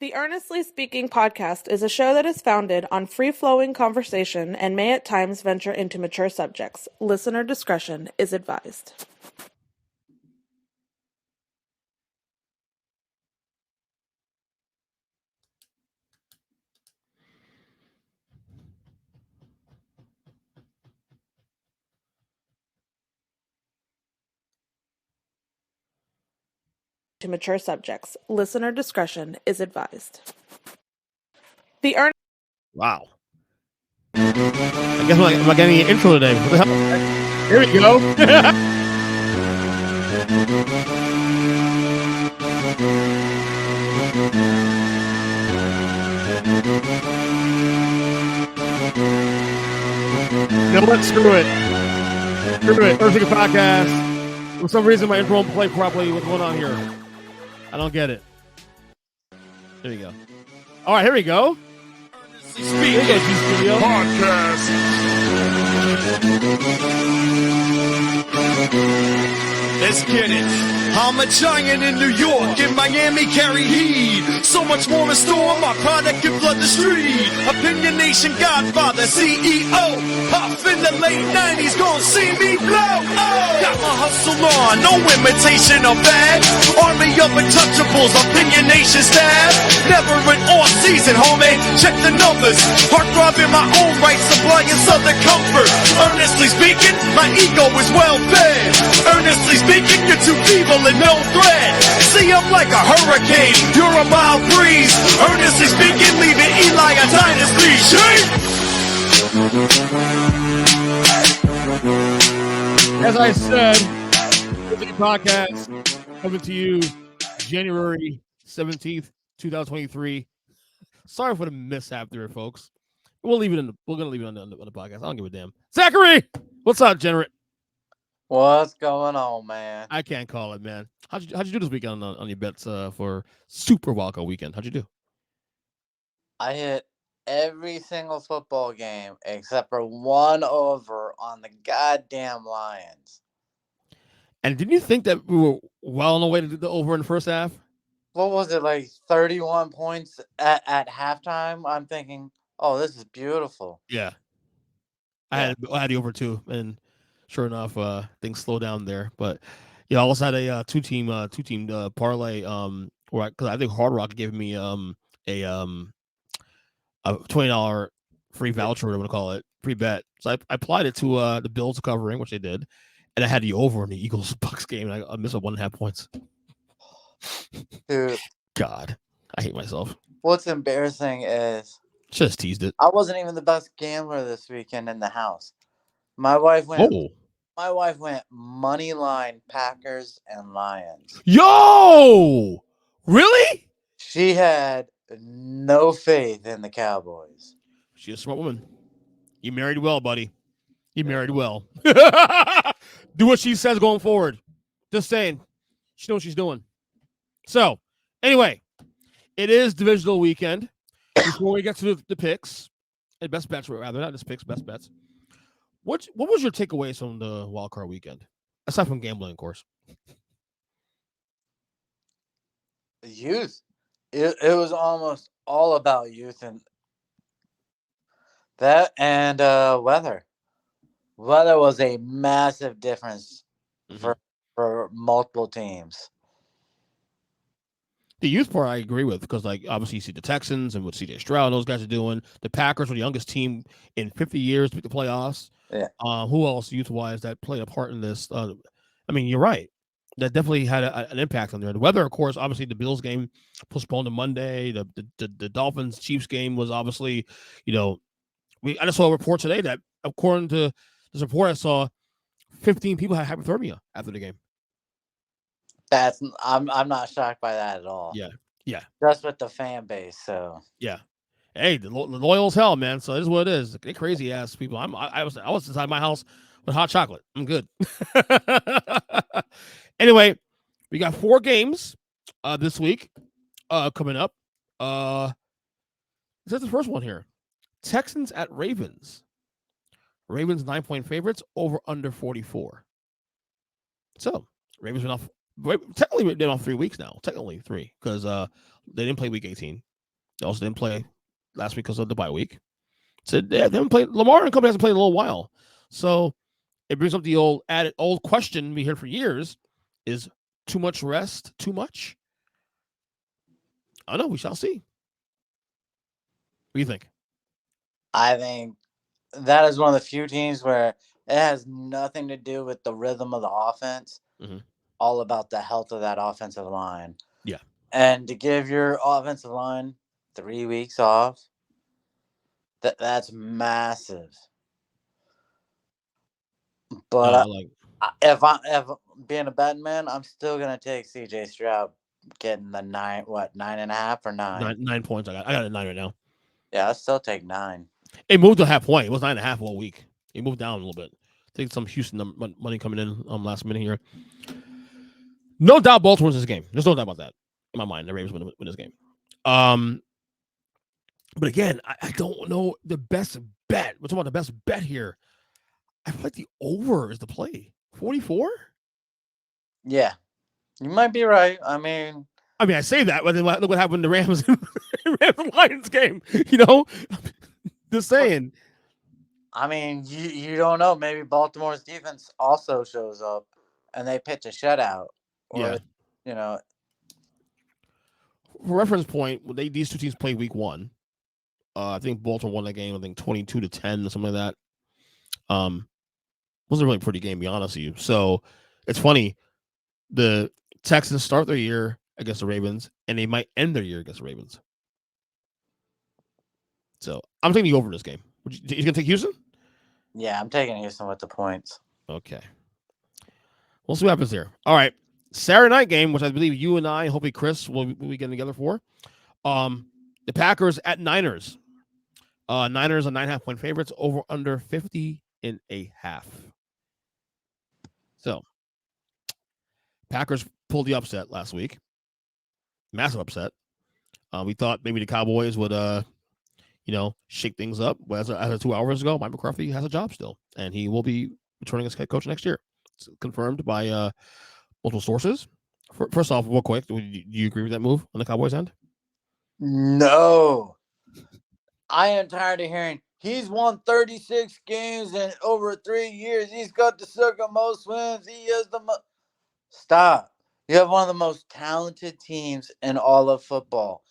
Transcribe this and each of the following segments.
The Earnestly Speaking podcast is a show that is founded on free-flowing conversation and may at times venture into mature subjects. Listener discretion is advised. To mature subjects. Listener discretion is advised. The Earn. Wow. I guess I'm not getting an intro today. What the hell? Here we go. No, let's screw it. Screw it. Earthly podcast. For some reason, my intro won't play properly. What's going on here? I don't get it. There you go. All right, here we go. Speaking podcast. Let's get it. I'm a giant in New York, in Miami carry heat. So much more in store, my product can flood the street. Opinion Nation Godfather, CEO. Puff in the late 90s, gon' see me blow. Oh, got my hustle on, no imitation of bad. Army of untouchables, Opinion Nation staff. Never an off season, homie, check the numbers. Heart throb in my own right, supplying southern comfort. Earnestly speaking, my ego is well fed. Earnestly speaking, you're too feeble and no threat. See, I'm like a hurricane, you're a mild breeze. Earnestly speaking, leaving Eli a dynasty. Shake! As I said, the podcast coming to you January 17th, 2023. Sorry for the mishap there, folks. We're gonna leave it on the podcast. I don't give a damn. Zachary, what's up, Degenerate? What's going on, man? I can't call it, man. How'd you do this weekend on your bets for Super Wildcard weekend? How'd you do? I hit every single football game except for one over on the goddamn Lions. And didn't you think that we were well on the way to do the over in the first half? What was it, like 31 points at halftime? I'm thinking, oh, this is beautiful. Yeah. I had the over too, and sure enough, things slow down there. But yeah, I also had a two team parlay. Because I think Hard Rock gave me a $20 free voucher, whatever you want to call it, free bet. So I applied it to the Bills covering, which they did, and I had the over in the Eagles Bucks game, and I missed 1.5 points. Dude, God, I hate myself. what's embarrassing is Just teased it. I wasn't even the best gambler this weekend in the house. My wife went. Oh, My wife went money line Packers and Lions. yo, really? She had no faith in the Cowboys. She's a smart woman. You married well, buddy. You married well. Do what she says going forward. Just saying. She knows what she's doing. So, anyway, it is divisional weekend. Before we get to the picks, and best bets, rather, not just picks, best bets. What was your takeaways from the wildcard weekend? Aside from gambling, of course. Youth. It was almost all about youth and that and weather. Weather was a massive difference for multiple teams. The youth part I agree with because, like, obviously you see the Texans and what C.J. Stroud, those guys are doing. The Packers were the youngest team in 50 years to make the playoffs. Yeah. Who else youth-wise that played a part in this? I mean, you're right. That definitely had an impact on there. The weather, of course, obviously the Bills game postponed to Monday. The Dolphins-Chiefs game was obviously, I just saw a report today that according to this report I saw, 15 people had hypothermia after the game. I'm not shocked by that at all. Yeah. Just with the fan base, so yeah. Hey, the loyal as hell, man. So it is what it is. They crazy ass people. I was inside my house with hot chocolate. I'm good. Anyway, we got 4 games this week coming up. This is the first one here. Texans at Ravens. Ravens 9-point favorites over under 44. So Ravens been off. Technically, they've been off 3 weeks now. Technically 3 because they didn't play week 18. They also didn't play last week because of the bye week. So they haven't played. Lamar and company hasn't played in a little while. So it brings up the old question we heard for years: is too much rest too much? I don't know. We shall see. What do you think? I think that is one of the few teams where it has nothing to do with the rhythm of the offense. Mm-hmm. All about the health of that offensive line. Yeah. And to give your offensive line 3 weeks off, that's massive. But if being a betting man, I'm still gonna take C.J. Stroud getting the 9.5 or 9? 9 points. I got a 9 right now. Yeah, I'll still take 9. It moved to half point. It was 9.5 all week. It moved down a little bit. I think some Houston money coming in last minute here. No doubt Baltimore wins this game. There's no doubt about that in my mind. The Ravens win this game. But again, I don't know the best bet. We're talking about the best bet here. I feel like the over is the play. 44? Yeah, you might be right. I mean, I say that, but then look what happened to Rams and Lions game. You know, just saying. I mean, you don't know. Maybe Baltimore's defense also shows up, and they pitch a shutout. Or, For reference point, these two teams played week 1. I think Baltimore won that game. I think 22-10 or something like that. Wasn't a really pretty game, to be honest with you. So it's funny. The Texans start their year against the Ravens, and they might end their year against the Ravens. So I'm taking the over this game. You gonna take Houston? Yeah, I'm taking Houston with the points. Okay. We'll see what happens here. All right. Saturday night game, which I believe you and I, hopefully Chris, will be getting together for. The Packers at Niners. Niners are 9.5 point favorites, over under 50.5. So Packers pulled the upset last week. Massive upset. We thought maybe the Cowboys would shake things up. Well, as of 2 hours ago, Mike McCarthy has a job still, and he will be returning as head coach next year. It's confirmed by multiple sources. First off, real quick, do you agree with that move on the Cowboys' end? No. I am tired of hearing he's won 36 games in over 3 years. He's got the second most wins. He has the most. Stop. You have one of the most talented teams in all of football.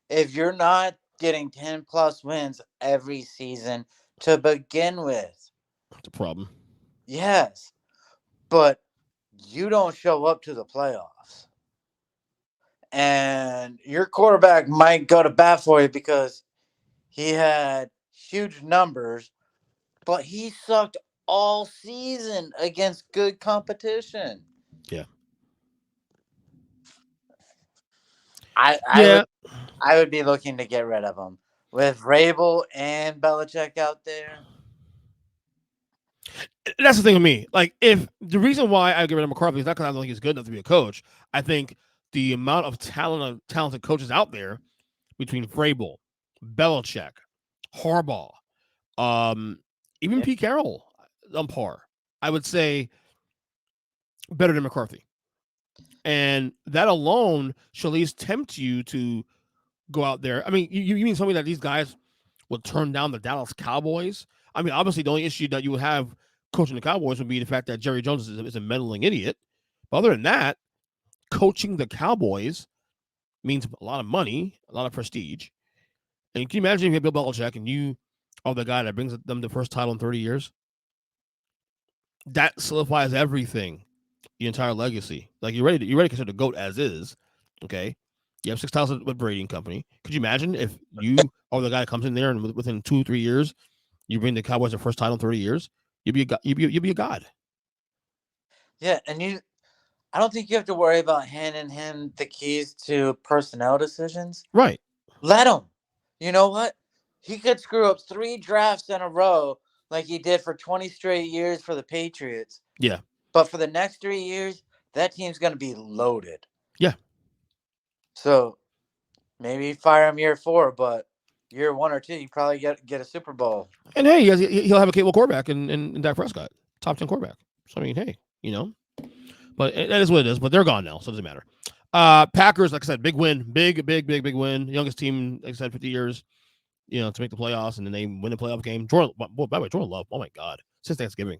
If you're not getting 10-plus wins every season to begin with. That's a problem. Yes. But you don't show up to the playoffs. And your quarterback might go to bat for you because he had huge numbers, but he sucked all season against good competition. Yeah. I would be looking to get rid of him. With Vrabel and Belichick out there. That's the thing with me. Like, if the reason why I get rid of McCarthy is not because I don't think he's good enough to be a coach. I think the amount of talented coaches out there between Vrabel, Belichick, Harbaugh, even Pete Carroll on par, I would say better than McCarthy. And that alone should at least tempt you to go out there. I mean, you mean something that these guys would turn down the Dallas Cowboys? I mean, obviously the only issue that you would have coaching the Cowboys would be the fact that Jerry Jones is a meddling idiot. But other than that, coaching the Cowboys means a lot of money, a lot of prestige. And can you imagine if you have Bill Belichick and you are the guy that brings them the first title in 30 years? That solidifies everything, the entire legacy. Like, you're ready to consider the GOAT as is. Okay. You have 6 titles with Brady and company. Could you imagine if you are the guy that comes in there and within 2-3 years, you bring the Cowboys their first title in 30 years? You'd be a god. Yeah, and I don't think you have to worry about handing him the keys to personnel decisions. Right. Let him. You know what? He could screw up 3 drafts in a row like he did for 20 straight years for the Patriots. Yeah. But for the next 3 years, that team's going to be loaded. Yeah. So maybe fire him year 4, but year 1 or 2, you probably get a Super Bowl. And hey, he'll have a capable quarterback in Dak Prescott, top 10 quarterback. So I mean, hey, but that is what it is. But they're gone now, so it doesn't matter. Packers, like I said, big win, big win. Youngest team, like I said, 50 years, to make the playoffs, and then they win the playoff game. Jordan, by the way, Jordan Love, oh my God, since Thanksgiving,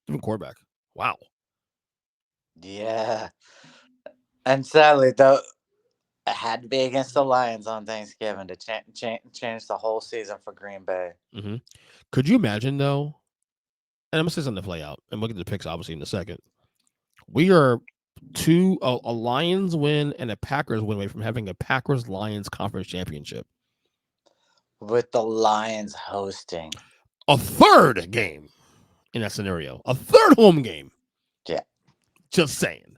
different quarterback. Wow. Yeah. And sadly, though, it had to be against the Lions on Thanksgiving to change the whole season for Green Bay. Mm-hmm. Could you imagine, though? And I'm going to say something to play out, and we'll get the picks, obviously, in a second. We are a Lions win and a Packers win away from having a Packers-Lions conference championship. With the Lions hosting. A third game in that scenario. A third home game. Yeah. Just saying.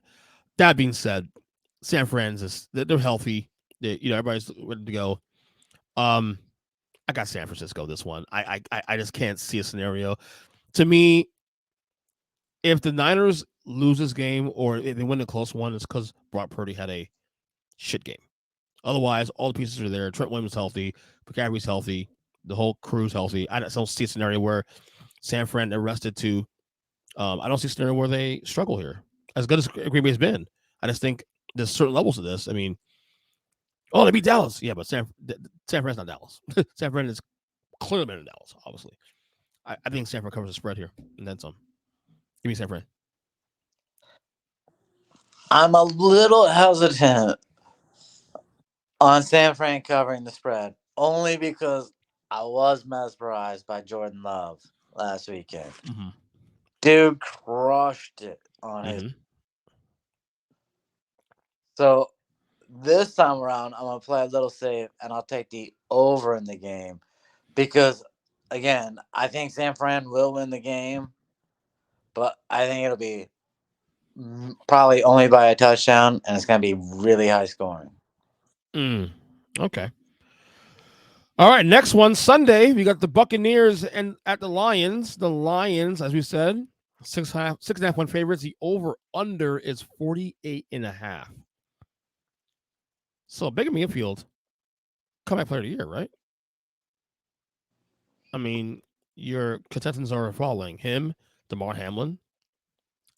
That being said, San Francisco, they're healthy. Everybody's ready to go. I got San Francisco this one. I just can't see a scenario. To me, if the Niners lose this game or if they win a close one, it's because Brock Purdy had a shit game. Otherwise, all the pieces are there. Trent Williams healthy. McCaffrey's healthy. The whole crew's healthy. I don't see a scenario where San Fran arrested to. I don't see a scenario where they struggle here. As good as Green Bay's been, I just think there's certain levels to this. I mean, they beat Dallas. Yeah, but San Fran's not Dallas. San Fran is clearly better than Dallas, obviously. I think San Fran covers the spread here, and then some. Give me San Fran. I'm a little hesitant on San Fran covering the spread, only because I was mesmerized by Jordan Love last weekend. Mm-hmm. Dude crushed it on his. So this time around, I'm going to play a little safe, and I'll take the over in the game. Because, again, I think San Fran will win the game, but I think it'll be probably only by a touchdown, and it's going to be really high scoring. Okay. All right, next one, Sunday, we got the Buccaneers and at the Lions. The Lions, as we said, 6.5 point favorites. The over-under is 48.5. So, Baker Mayfield, comeback player of the year, right? I mean, your contenders are following him, DeMar Hamlin,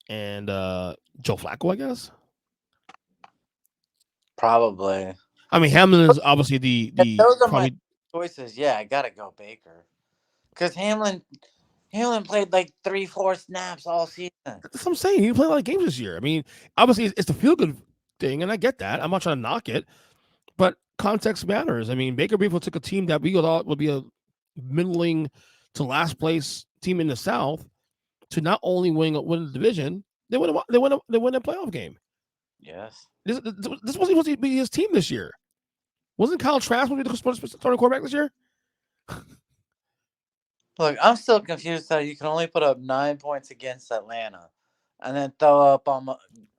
and Joe Flacco, I guess. Probably. I mean, Hamlin is obviously the those are probably my choices. Yeah, I gotta go Baker, because Hamlin played like 3-4 snaps all season. That's what I'm saying. He played a lot of games this year. I mean, obviously it's the feel good thing, and I get that. I'm not trying to knock it, but context matters. I mean, Baker Mayfield took a team that we thought would be a middling to last place team in the South to not only win the division, they win a playoff game. Yes. This wasn't supposed to be his team this year. Wasn't Kyle Trask supposed to be the starting quarterback this year? Look, I'm still confused how you can only put up 9 points against Atlanta and then throw up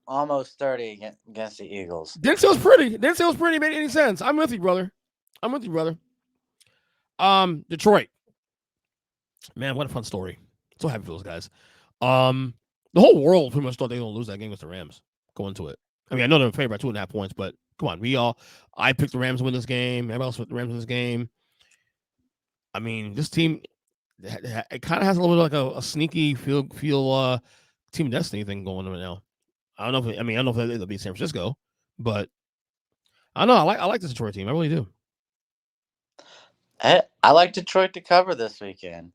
almost 30 against the Eagles. Didn't say it was pretty. Didn't say it was pretty. Made any sense. I'm with you, brother. Detroit. Man, what a fun story. So happy for those guys. The whole world pretty much thought they were going to lose that game with the Rams going to it. I mean, I know they're favored by 2.5 points, but come on. I picked the Rams to win this game. Everybody else picked the Rams to win this game. I mean, this team, it kind of has a little bit like a sneaky feel team destiny thing going on right now. I don't know if it'll be San Francisco, but I don't know. I like this Detroit team. I really do. I like Detroit to cover this weekend.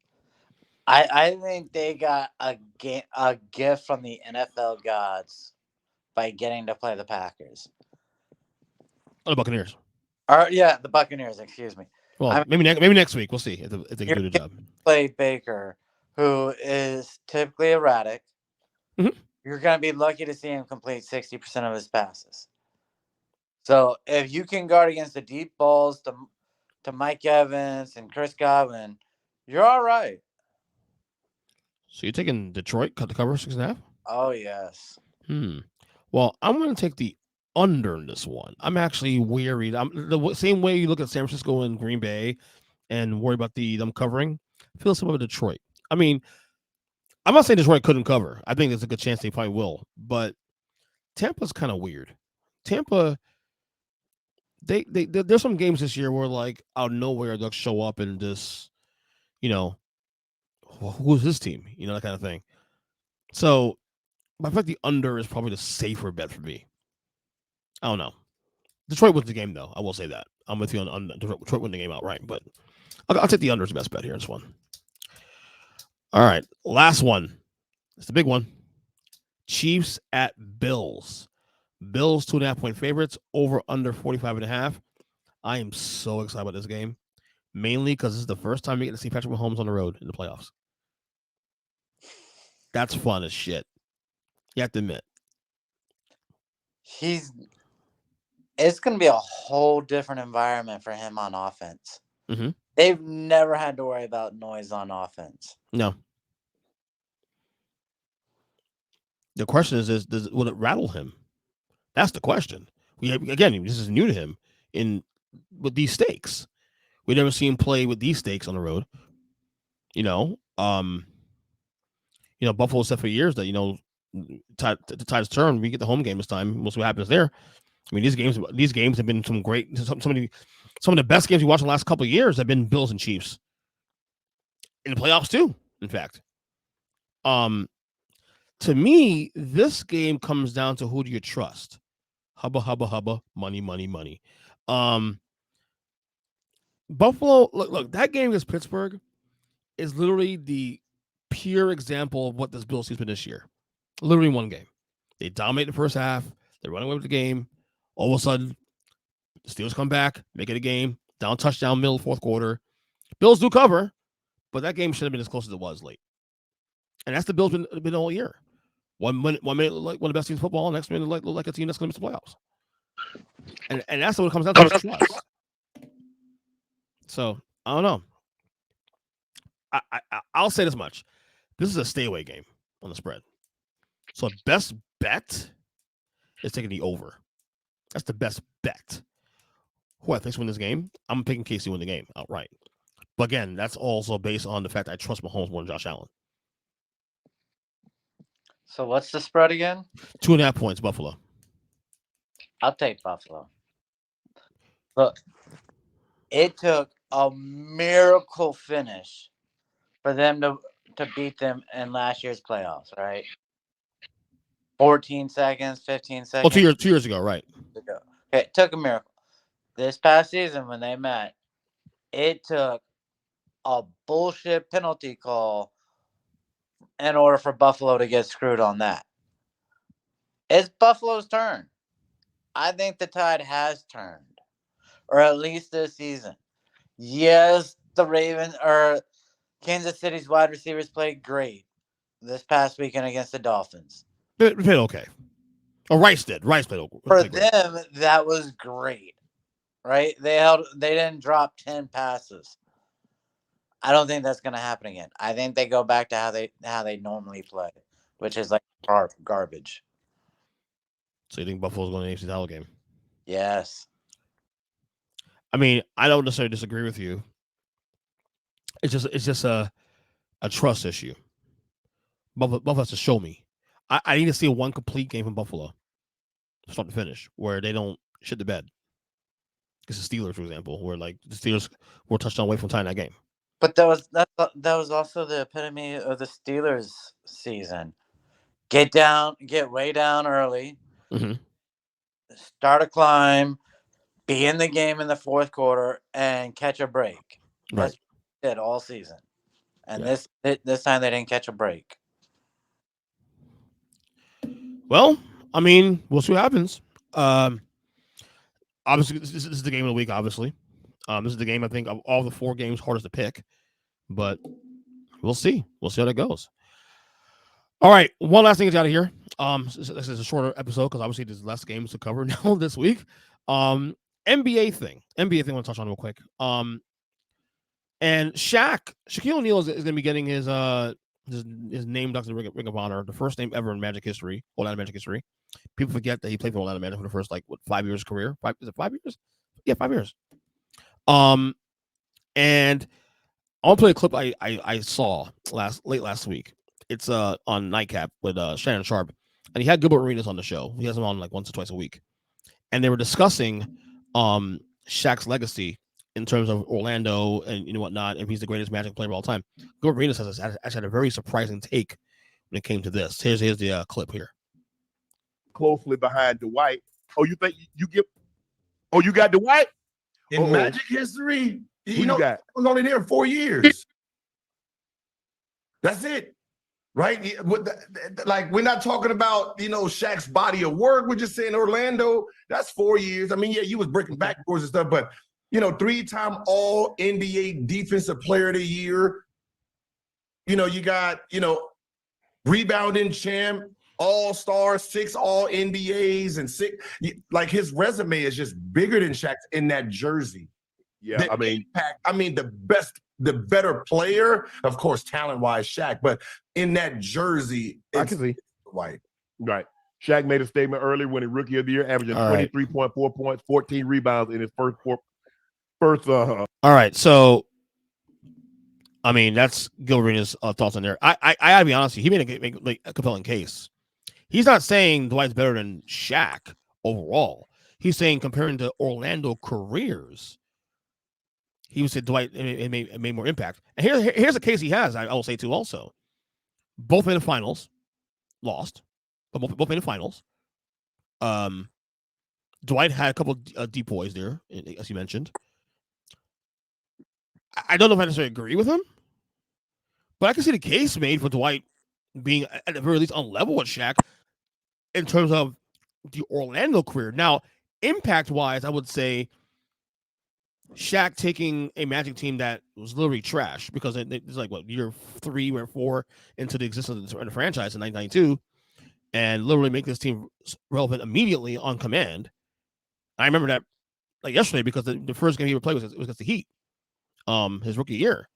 I think they got a gift from the NFL gods by getting to play the Packers. Oh, the Buccaneers. The Buccaneers. Excuse me. Well, maybe next week. We'll see if they can do the job. Play Baker, who is typically erratic. Mm-hmm. You're going to be lucky to see him complete 60% of his passes. So if you can guard against the deep balls to Mike Evans and Chris Godwin, you're all right. So you're taking Detroit, cut the cover 6.5? Oh, yes. Well, I'm going to take the under in this one. I'm actually worried. I'm the same way you look at San Francisco and Green Bay and worry about them covering. I feel similar to Detroit. I mean, I'm not saying Detroit couldn't cover. I think there's a good chance they probably will. But Tampa's kind of weird. Tampa, there's some games this year where like out of nowhere they'll show up and just, who's his team? That kind of thing. So I feel like the under is probably the safer bet for me. I don't know. Detroit wins the game, though. I will say that. I'm with you on Detroit winning the game outright, but I'll take the under as the best bet here in this one. All right, last one. It's the big one. Chiefs at Bills. Bills 2.5-point favorites, over under 45.5. I am so excited about this game, mainly because this is the first time we get to see Patrick Mahomes on the road in the playoffs. That's fun as shit. You have to admit. It's going to be a whole different environment for him on offense. Mm-hmm. They've never had to worry about noise on offense. No. The question is will it rattle him? That's the question. Again, this is new to him with these stakes. We never seen him play with these stakes on the road. Buffalo said for years that the tide's turn. We get the home game this time. We'll see what happens there. I mean, these games have been some of the best games we watched in the last couple of years have been Bills and Chiefs in the playoffs too. In fact, to me, this game comes down to who do you trust? Hubba, hubba, hubba, money, money, money. Buffalo, look, that game against Pittsburgh is literally the pure example of what this Bills team's been this year. Literally one game. They dominate the first half. They run away with the game. All of a sudden, the Steelers come back, make it a game, down touchdown, middle, fourth quarter. Bills do cover, but that game should have been as close as it was late. And that's the Bills been all year. One minute like one of the best teams in football, next minute look like a team that's going to miss the playoffs. And that's what it comes down to. Trust. So I don't know. I'll say this much: this is a stay away game on the spread. So best bet is taking the over. That's the best bet. Who I think's win this game? I'm picking KC to win the game outright. But again, that's also based on the fact that I trust Mahomes more than Josh Allen. So what's the spread again? 2.5 points, Buffalo. I'll take Buffalo. Look, it took a miracle finish for them to beat them in last year's playoffs, right? 14 seconds, 15 seconds. Oh, 2 years ago, right. Okay, it took a miracle. This past season when they met, it took a bullshit penalty call in order for Buffalo to get screwed on that. It's Buffalo's turn. I think the tide has turned, or at least this season. Yes, the Ravens or Kansas City's wide receivers played great this past weekend against the Dolphins. They played okay. Oh, Rice did. Rice played okay. For them, that was great, right? They didn't drop 10 passes. I don't think that's going to happen again. I think they go back to how they normally play, which is like garbage. So you think Buffalo's going to the AFC title game? Yes. I mean, I don't necessarily disagree with you. It's just a trust issue. Buffalo has to show me. I need to see one complete game from Buffalo, start to finish, where they don't shit the bed. It's the Steelers, for example, where like the Steelers were a touchdown away from tying that game. But that was also the epitome of the Steelers season. Get way down early, start a climb, be in the game in the fourth quarter, and catch a break. Right. That's what they did all season. And this time they didn't catch a break. Well, I mean, we'll see what happens. Obviously, this is the game of the week, obviously. This is the game, I think, of all the 4 games, hardest to pick. But we'll see. We'll see how that goes. All right. One last thing is out of here. This is a shorter episode because obviously there's less games to cover now this week. NBA thing I want to touch on real quick. And Shaquille O'Neal is going to be getting his name ducked in the Ring of Honor, the first name ever in Magic history, Orlando Magic history. People forget that he played for Orlando Magic for the first 5 years of career. Is it 5 years? Yeah, 5 years. And I'll play a clip I saw late last week. It's on Nightcap with Shannon Sharp, and he had Gilbert Arenas on the show. He has him on like once or twice a week, and they were discussing Shaq's legacy in terms of Orlando and whatnot, and he's the greatest Magic player of all time. Gilbert Arenas has actually had a very surprising take when it came to this. Here's the clip here. Closely behind Dwight, Oh, you think you get? Oh, you got Dwight In Magic history, Who you know, you got? was only there 4 years. That's it, right? Like we're not talking about Shaq's body of work. We're just saying Orlando. That's 4 years. I mean, yeah, you was breaking backboards and stuff, but 3-time All NBA Defensive Player of the Year. You got rebounding champ, All-Star, 6 All NBAs, and 6. Like his resume is just bigger than Shaq's in that jersey. Yeah, The impact. I mean, the better player, of course, talent-wise, Shaq, but in that jersey, I can see White. Right. Shaq made a statement earlier when he Rookie of the Year, averaging 23.4 points, 14 rebounds in his first. All right, so I mean that's Gil Arenas' thoughts on there. I gotta be honest, he made a compelling case. He's not saying Dwight's better than Shaq overall. He's saying comparing to Orlando careers, he would say Dwight it made more impact. And here's a case he has. I will say too. Also, both made the finals, lost, but both made the finals. Dwight had a couple deep boys there, as you mentioned. I don't know if I necessarily agree with him, but I can see the case made for Dwight being at the very least on level with Shaq in terms of the Orlando career. Now, impact-wise, I would say Shaq taking a Magic team that was literally trash because it's like year 3 or 4 into the existence of the franchise in 1992, and literally make this team relevant immediately on command. I remember that like yesterday because the first game he ever played was against the Heat, his rookie year,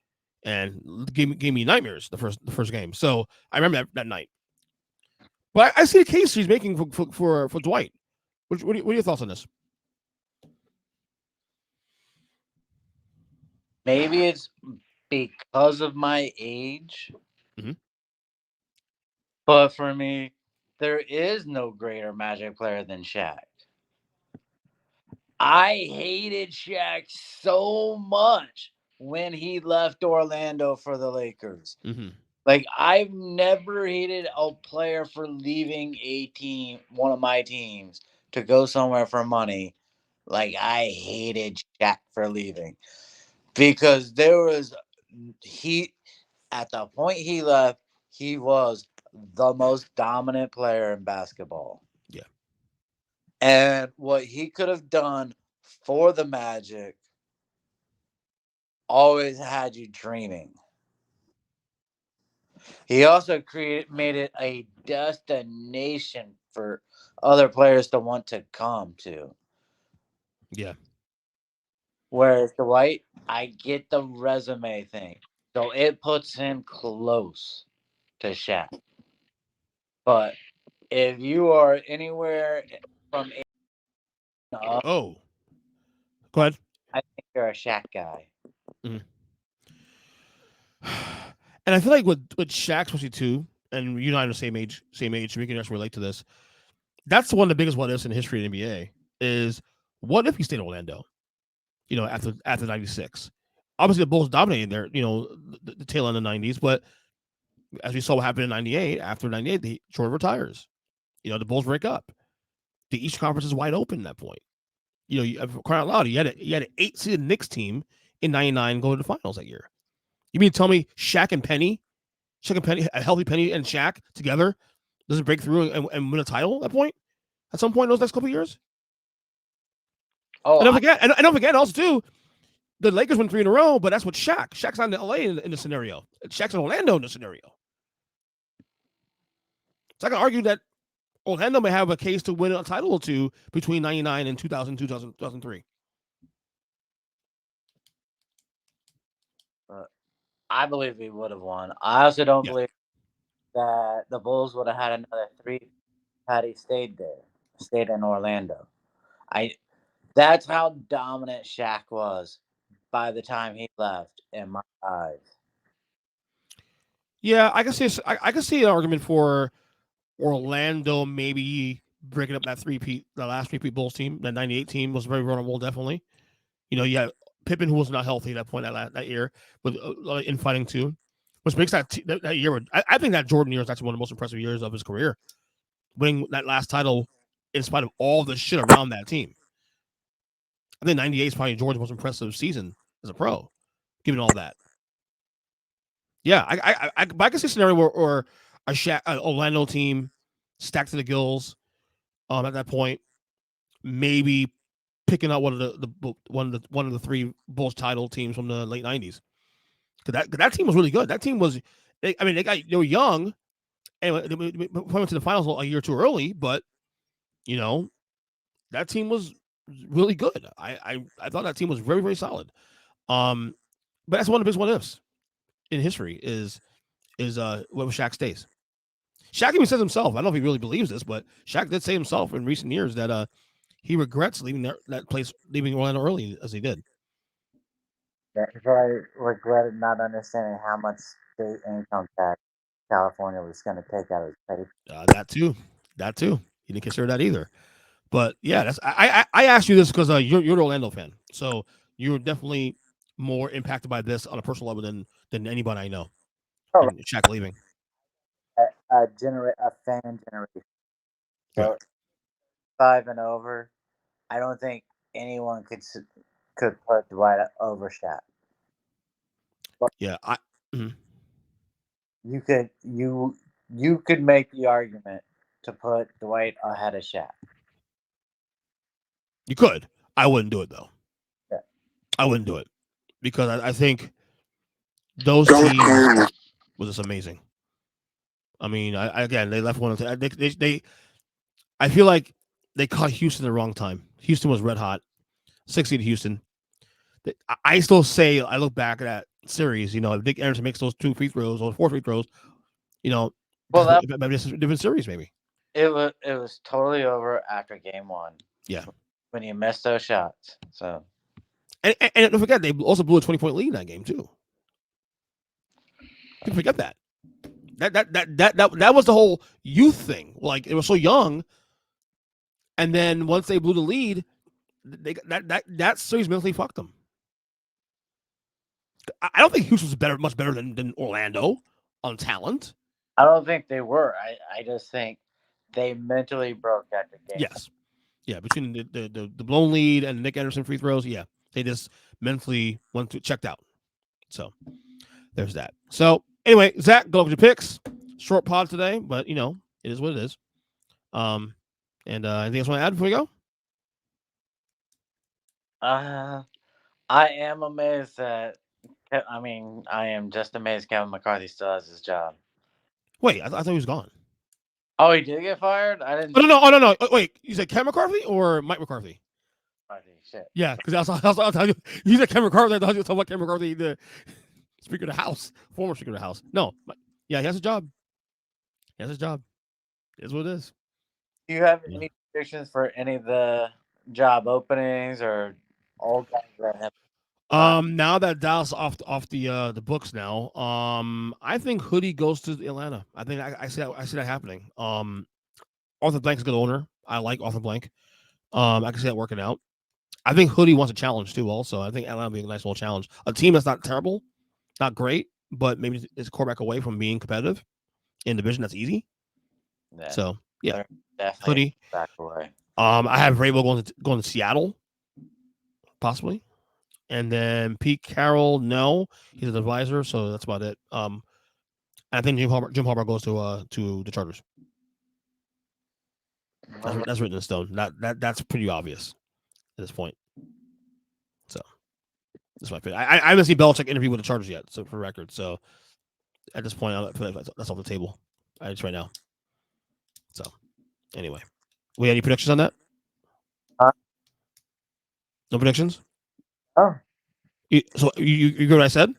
and gave me nightmares the first game. So I remember that night. But I see the case he's making for Dwight. What are your thoughts on this? Maybe it's because of my age. Mm-hmm. But for me, there is no greater Magic player than Shaq. I hated Shaq so much when he left Orlando for the Lakers. Mm-hmm. Like, I've never hated a player for leaving a team, one of my teams, to go somewhere for money. Like, I hated Shaq for leaving. Because at the point he left, he was the most dominant player in basketball. Yeah. And what he could have done for the Magic always had you dreaming. He also made it a destination for other players to want to come to. Yeah. Whereas Dwight, I get the resume thing. So it puts him close to Shaq. But if you are anywhere from up, go ahead. I think you're a Shaq guy. Mm-hmm. And I feel like with Shaq, especially too, and you and I are the same age, so we can actually relate to this. That's one of the biggest what ifs in the history of the NBA is what if he stayed in Orlando, after 96. Obviously, the Bulls dominated there, the tail end of the 90s, but as we saw what happened in 98, after 98, Jordan retires. The Bulls break up. The East Conference is wide open at that point. Crying out loud, you had an 8-seeded Knicks team in 99 going to the finals that year. You mean to tell me Shaq and Penny, a healthy Penny and Shaq together doesn't break through and win a title at that point? At some point in those next couple of years? Oh, and don't forget also too, the Lakers won 3 in a row, but that's with Shaq. Shaq's not in LA in the scenario. Shaq's in Orlando in the scenario. So I can argue that Orlando may have a case to win a title or two between 99 and 2003. I believe he would have won. I also don't believe that the Bulls would have had another 3 had he stayed in Orlando. That's how dominant Shaq was by the time he left, in my eyes. Yeah, I can see an argument for Orlando maybe breaking up that the last 3-peat Bulls team. That 98 team was very vulnerable, definitely. You had Pippen, who was not healthy at that point that year, with infighting too, which makes that year. I think that Jordan year is actually one of the most impressive years of his career, winning that last title in spite of all the shit around that team. I think 98 is probably George's most impressive season as a pro, given all that. Yeah, I can see a scenario where an Orlando team stacked to the gills at that point, maybe picking out one of the three Bulls title teams from the late 90s. Because that team was really good. That team was, they were young, and they went to the finals a year too early, but that team was really good. I thought that team was very, very solid. But that's one of the biggest what ifs in history is what Shaq stays. Shaq even says himself, I don't know if he really believes this, but Shaq did say himself in recent years that he regrets leaving leaving Orlando early as he did. Yeah, he probably regretted not understanding how much state income tax California was going to take out of his pay. That too. He didn't consider that either. But yeah, I asked you this because you're an Orlando fan, so you're definitely more impacted by this on a personal level than anybody I know. Oh, and Shaq leaving. A fan generation. So Right. 5 and over, I don't think anyone could put Dwight over Shaq. But Yeah, you could make the argument to put Dwight ahead of Shaq. You could. I wouldn't do it though. Yeah. I wouldn't do it because I think those teams was just amazing. I mean, again, they left one. I feel like they caught Houston at the wrong time. Houston was red hot. 60 to Houston. I still say, I look back at that series, if Dick Earnest makes those 2 free throws or 4 free throws, well, maybe it's a different series, maybe. It was totally over after game 1. Yeah. When you missed those shots. So. And don't forget, they also blew a 20-point lead in that game too. People forget that. That was the whole youth thing. Like, it was so young, and then once they blew the lead, that series mentally fucked them. I don't think Houston was much better than Orlando on talent. I don't think they were. I just think they mentally broke that game. Yes. Yeah, between the blown lead and Nick Anderson free throws, yeah, they just mentally checked out. So there's that. So anyway, Zach, go with your picks. Short pod today, but it is what it is. And anything else you want to add before we go? I am amazed that. I am just amazed Kevin McCarthy still has his job. Wait, I thought he was gone. Oh, he did get fired? I didn't. Oh, no. Wait, you said Kevin McCarthy or Mike McCarthy? Shit. Yeah, because I'll tell you. You said Kevin McCarthy. I thought you were talking about Kevin McCarthy, the Speaker of the House, former Speaker of the House. No, yeah, he has a job. He has his job. It is what it is. Do you have any predictions for any of the job openings or all guys that have? Now that Dallas off the books now, I think Hoodie goes to Atlanta. I think I see that happening. Arthur Blank's a good owner. I like Arthur Blank. I can see that working out. I think Hoodie wants a challenge too. Also, I think Atlanta will be a nice little challenge. A team that's not terrible, not great, but maybe it's a quarterback away from being competitive in division. That's easy. Yeah, so yeah, Hoodie back away. I have Vrabel going to Seattle, possibly. And then Pete Carroll, no, he's an advisor, so that's about it. I think Jim Harbaugh goes to the Chargers. That's written in stone. That's pretty obvious at this point. So that's my opinion. I haven't seen Belichick interview with the Chargers yet, so for record. So at this point, that's off the table. Just right now. So anyway, we have any predictions on that? No predictions. Oh. So you get what I said?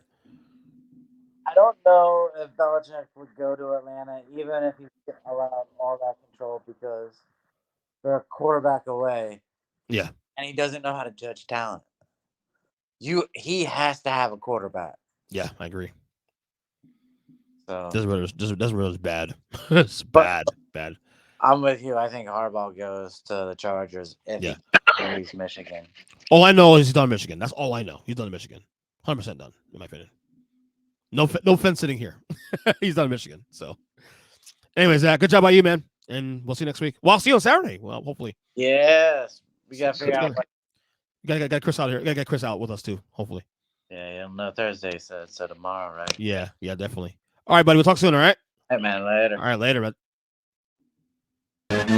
I don't know if Belichick would go to Atlanta, even if he's allowed all that control, because they're a quarterback away. Yeah. And he doesn't know how to judge talent. He has to have a quarterback. Yeah, I agree. So Desmond is bad. It's bad. I'm with you. I think Harbaugh goes to the Chargers if he leaves Michigan. All I know is he's done in Michigan. That's all I know. He's done in Michigan. 100% done, in my opinion. No fence sitting here. He's done in Michigan. So, anyway, Zach, good job by you, man. And we'll see you next week. Well, I'll see you on Saturday. Well, hopefully. Yes. We got to figure out. You gotta get Chris out here. You gotta get Chris out with us too, hopefully. Yeah, no, Thursday, so tomorrow, right? Yeah, definitely. All right, buddy. We'll talk soon, all right? Hey, man, later. All right, later, bud. Thank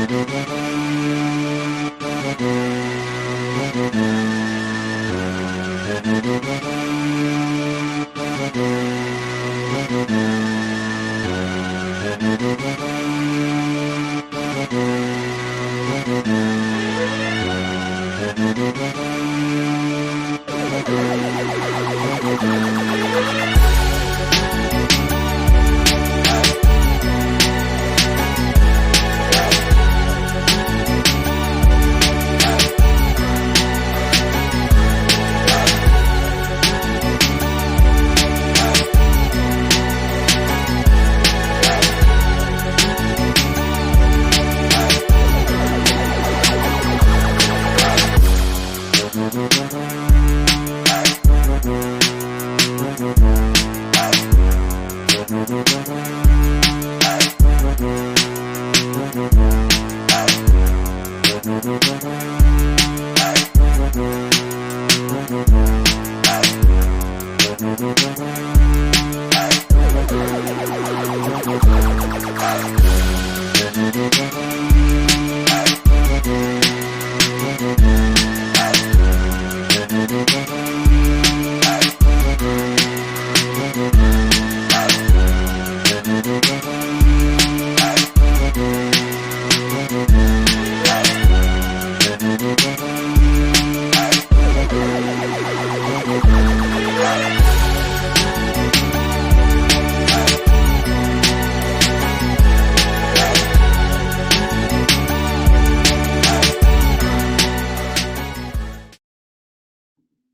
you.